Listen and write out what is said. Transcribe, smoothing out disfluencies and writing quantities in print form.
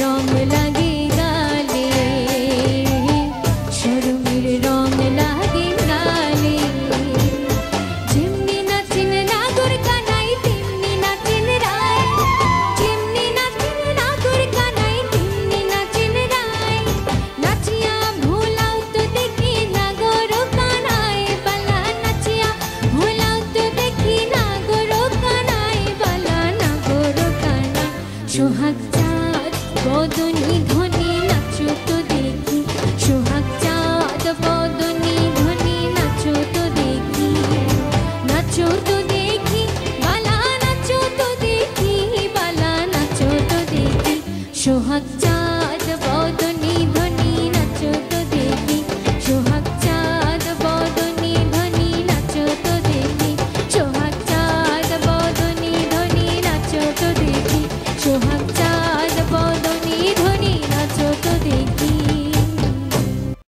রং লাগে গালে, শরমের রং লাগে গালে। যেমনি নাচেন নাগর কানাই তেমনি নাচেন রায়, যেমনি নাচেন নাগর কানাই তেমনি নাচেন রায়। নাচিয়া ভোলাও তো দেখি নাগর কানাই বালা, নাচিয়া ভোলাও তো দেখি নাগর কানাই বালা, নাগর কানাই। সোহাগ চাঁদ বদনী ধ্বনি নাচো তো দেখি, সোহাগ চাঁদ বদনী ধ্বনি নাচো তো দেখি, নাচো তো দেখি বালা, নাচো তো দেখি বালা, নাচো তো দেখি। সোহাগ চাঁদ